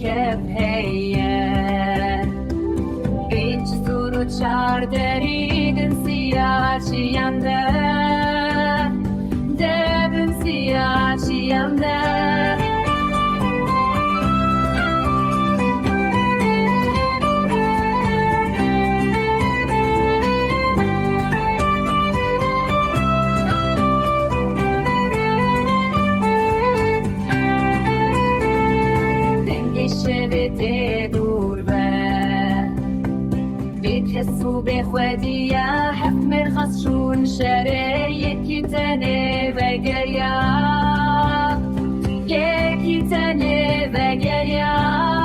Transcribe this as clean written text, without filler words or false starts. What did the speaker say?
kep heye Biç suru çar deridin siyah çiyanda Devin siyah çiyanda شبته دور به بتحسوا بخوادي يا حكم الخصشون شريك تاني بقايا يكي تاني بقايا